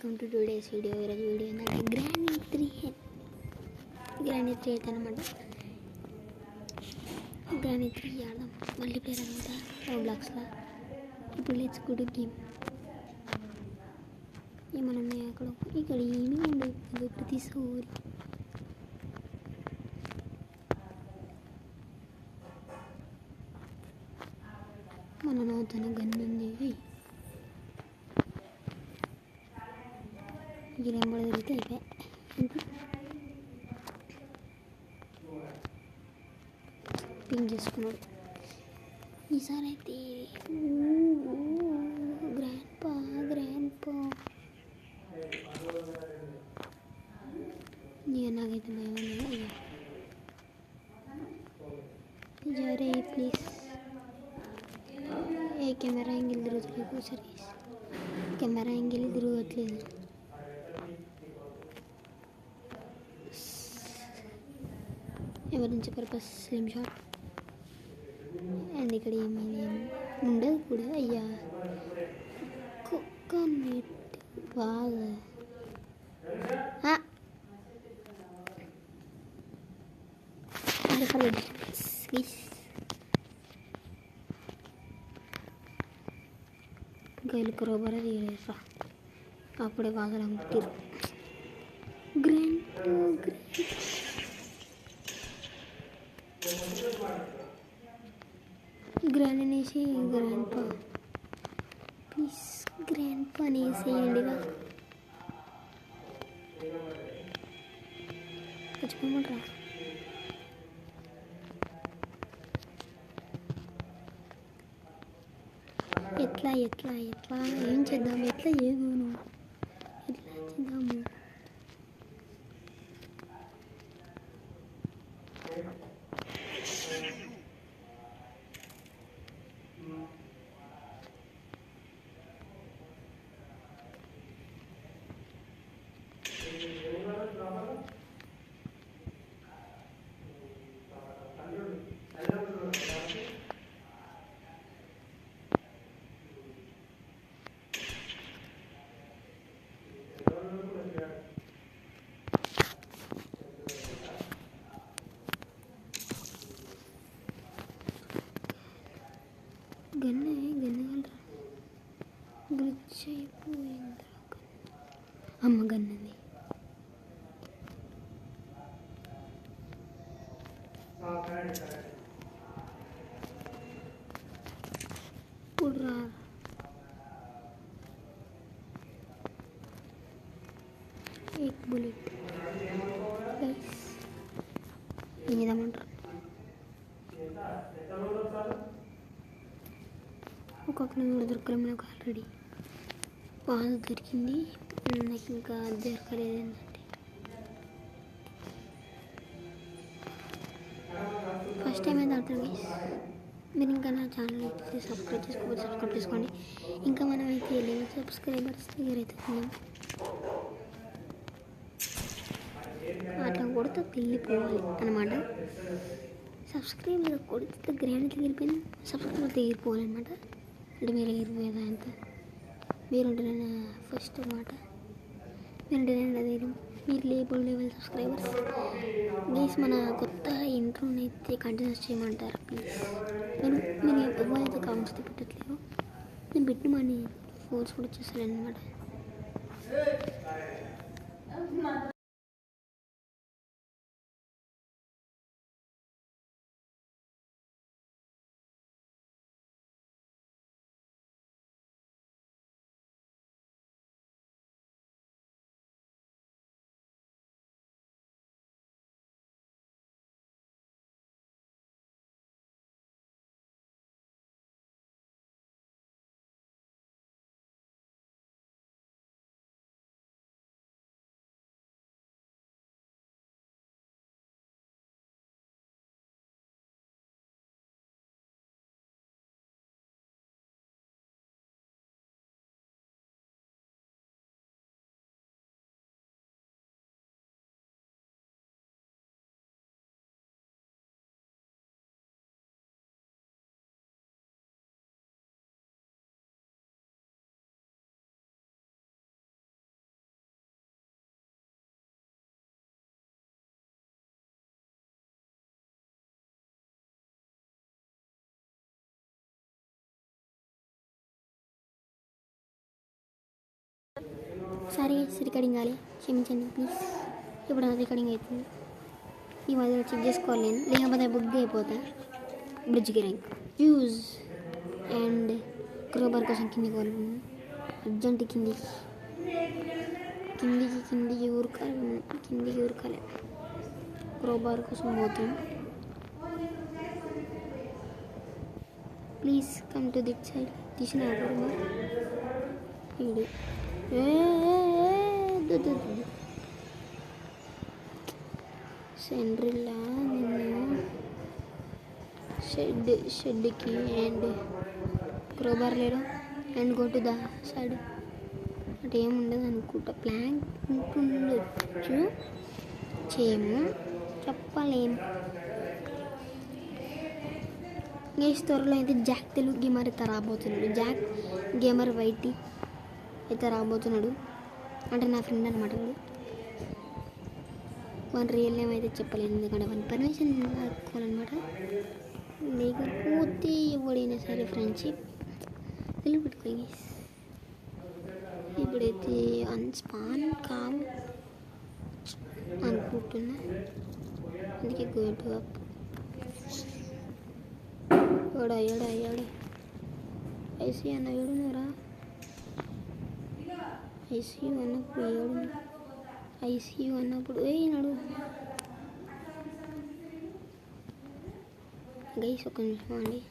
Welcome to today's video. ఈరోజు video ఏంటంటే granny 3 అయితే అనమాట. గ్రానీ 3 ఆడదాం మల్టీప్లేయర్ అనమాట రోబ్లాక్స్లో. ఇప్పుడు లెట్స్ గో టు గేమ్. ఏమన్నా అక్కడ ఇక్కడ ఏమీ ఉండదు ప్రతిసారి. మన నవ్వుతున్న గన్ను ఉంది. గిరం కూడా తిరిగితే అయిపోయి పింక్ చేసుకున్నాడు. ఈసారి అయితే గ్రాండ్ పా నాకైతే భయం ఉంది. జరే ప్లీజ్ ఏ కెమెరా యాంగిల్ తిరుగుతలేదు. సరే కెమెరా యాంగిల్ తిరగట్లేదు. Emergency purpose slim shot and ఇక్కడ ఏమీ ఉండదు కూడా. అయ్యా కుక్క నెట్ బాగా గైలు కరోబరా తీయలేరా అప్పుడే బాగా రంగుతారు. గ్రాండ్ అనేసి గ్రాండ్ పా ప్లీజ్ గ్రాండ్ పా అనేసేయండి. చచ్చిపోమంటారా? ఎట్లా ఏం చేద్దాం? ఎట్లా చేద్దాము? గన్ను గ్లిచ్ అయిపోయింది. అమ్మ గన్నుంది. ఇప్పుడు రా एक बुलेट ఏం చేద్దామంటారు? ఒక్కొక్క కూడా దొరకలే మనకు. ఆల్రెడీ బాగా దొరికింది. నాకు ఇంకా దొరకలేదు. ఏంటంటే ఫస్ట్ టైం అయితే అవుతారు గైస్. మీరు ఇంకా నా ఛానల్ అయితే సబ్స్క్రైబ్ చేసుకోండి. ఇంకా మనం అయితే 11 సబ్స్క్రైబర్స్ దగ్గర అయితే ఉన్నాం. అట్లా కొడితే వెళ్ళిపోవాలి అనమాట. సబ్స్క్రైబ్ కొడితే గ్రాండ్ ఎగిరిపోయింది. సబ్స్క్రైబ్ ఎగిరిపోవాలన్నమాట. అంటే మీరు ఎగిరిపోయేదా అంత మీరుంటేనే ఫస్ట్ అనమాట. మీరుంటేనే ధైర్యం. మీరు లెవెల్ సబ్స్క్రైబర్స్ ప్లీజ్. మన కొత్త ఇంట్రోని అయితే కంటిన్యూస్ చేయమంటారు ప్లీజ్. మీరు ఎవరైతే కామెంట్స్ పెట్టట్లేరు. నేను పెట్టి మనీ ఫోన్స్ కూడా వచ్చేస్తాను అనమాట. గైస్ రికార్డింగ్ కాలే, క్షమించండి ప్లీజ్. ఇప్పుడు రికార్డింగ్ అవుతుంది. ఈ మధ్య చెక్ చేసుకోవాలి నేను, లేకపోతే బుక్ అయిపోతా. బ్రిడ్జ్కి ర్యాంక్ యూజ్ అండ్ క్రోబార్ కోసం కిందికి వాళ్ళు అర్జెంట్ కిందికి ఊరకాలి. క్రోబార్ కోసం పోతాం. Please come to that side. తీసిన వీడు సెండ్రిల్లా నిన్ను షెడ్కి అండ్ క్రోబార్ లేడు and go to the side. అంటే ఏముండదు అనుకుంటా, ప్లాన్ ఉంటుండొచ్చు, చేయము, చెప్పలేము. ఈ త్వరలో అయితే జాక్ తెలుగు గేమర్ అయితే రాబోతున్నాడు. జాక్ గేమర్ వైటీ అయితే రాబోతున్నాడు. అంటే నా ఫ్రెండ్ అనమాట. వాడి రియల్ నేమ్ అయితే చెప్పలేను, ఎందుకంటే వాడి పర్మిషన్ తీసుకోవాలన్నమాట. లేకపోతే ఎవడైనా సరే ఫ్రెండ్షిప్ తెలుగు పెట్టుకోండి. ఇప్పుడైతే అన్స్పాన్ కావు అనుకుంటున్నా, అందుకే గో టు అప్. అయ్యాడు ఐసీ అన్న ఏడున్నారా? ఐసీయూ అన్నప్పుడు ఏనాడు గైస్ ఒక నిమిషం అండి.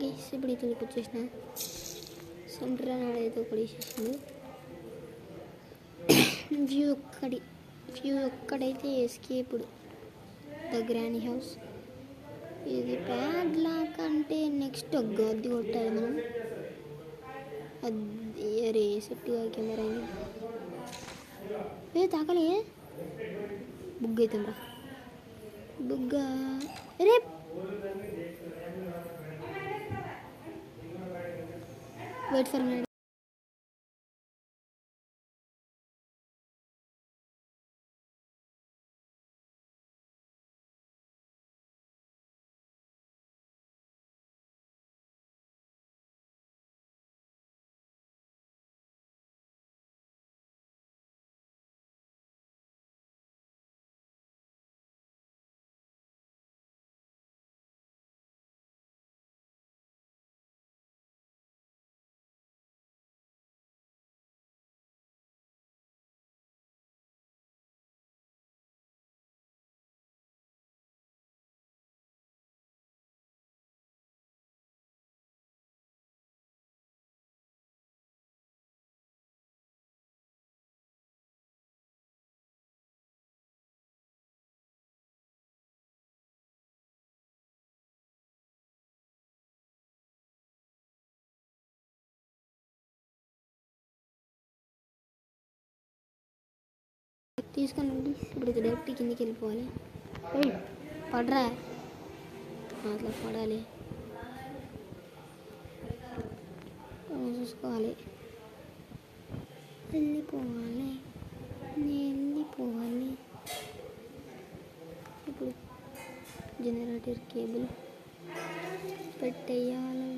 గైస్ ఇప్పుడు ఇతనికి వచ్చేసిన సెంటర్ నాడైతే ఒకటి వేసేసింది. వ్యూ ఒక్కడైతే ఎస్కేప్డ్ ద గ్రానీ హౌస్. ఇది ప్యాడ్ లాక్ అంటే నెక్స్ట్ గద్ది కొట్టాలి మనం. అది అరే సెట్గా కెమెరా ఏ తాకలే బుగ్ అవుతుందా బుగ్గా రే వెయిట్ ఫర్ మినిట్. తీసుకుని ఇప్పుడు ఇది డైరెక్ట్ కిందికి వెళ్ళిపోవాలి. పడరా అట్లా పడాలి, చూసుకోవాలి, వెళ్ళిపోవాలి, వెళ్ళిపోవాలి. ఇప్పుడు జనరేటర్ కేబుల్ పెట్టేయాలి.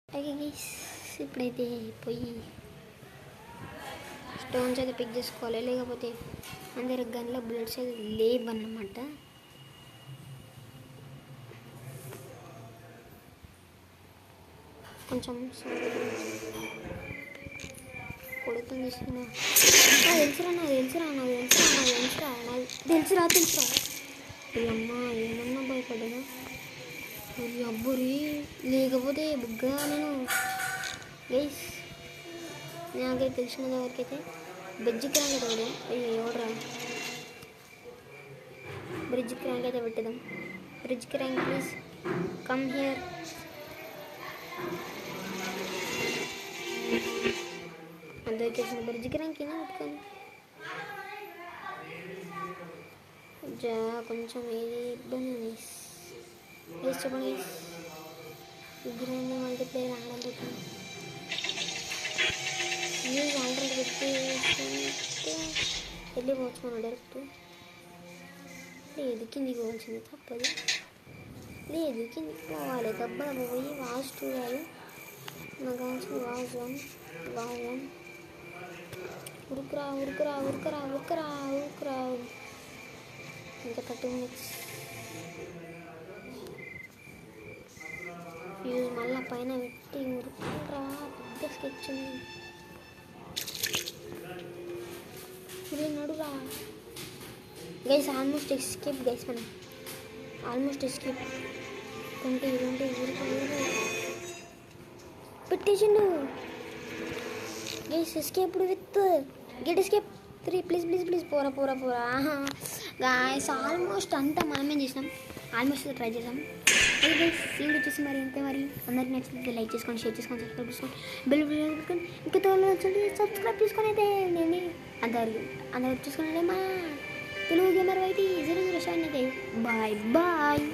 ఓకే గైస్, ఇప్పుడైతే పోయి స్టోన్స్ అయితే పిక్ చేసుకోవాలి, లేకపోతే అందరి గన్లో బుల్లెట్స్ అయితే లేవన్నమాట. కొంచెం కొడుతుంది. తెలుసురా అమ్మా, ఏమన్నా భయపడ్డా అబ్బురి, లేకపోతే బుగ్గా నేను గైస్ నాకైతే తెలిసినంత వరకైతే బ్రిడ్జ్ క్రాంక్ అయితే పెడదాం. అయ్యో ఎవడరా, బ్రిడ్జ్ క్రాంక్ అయితే పెట్టేద్దాం. Bridge crank please come here. అందరికి వచ్చిన బ్రిడ్జ్ క్రాంక్ అయినా పెట్టుకొని కొంచెం ఏది ఇబ్బంది ఉంది వేసి చెప్పండి. విగ్రహాన్ని మల్టీప్లేయర్ ఆడాలి, న్యూస్ ఆల్రెడీ పెట్టి వెళ్ళిపోవచ్చు మనం డైరెక్ట్. లేదు కిందికి పోవాల్సింది తప్పదు, లేదు కిందికి పోవాలి, దెబ్బలు పోయి వాజ్ 2 కాదు నాకు కావాల్సింది వాజ్ 1. ఉరుకురా ఇంకా 30 minutes. ఫ్యూజ్ మళ్ళీ పైన పెట్టి ఉరుకురా, పెద్ద స్కెచ్ ఉంది. నడురా గైస్, ఆల్మోస్ట్ ఎస్కేప్ గైస్, మనం ఆల్మోస్ట్ ఎస్కేప్. 20 పెట్టేసిండు guys. Escape with get escape 3 please పోరా. గాయస్ ఆల్మోస్ట్ అంతా మనమే చేసినాం, ఆల్మోస్ట్ ట్రై చేసాం. అది గైస్ ఈ వీడియో వచ్చేసి మరి అంతే. మరి అందరికి నచ్చితే లైక్ చేసుకొని, షేర్ చేసుకొని, సబ్స్క్రైబ్ చేసుకొని, బెల్ పెట్టుకొని, ఇంకా సబ్స్క్రైబ్ చేసుకొని అయితే నేను అందరు చూసుకునే మా తెలుగు గేమర్ వైటీ 007 అయితే బాయ్.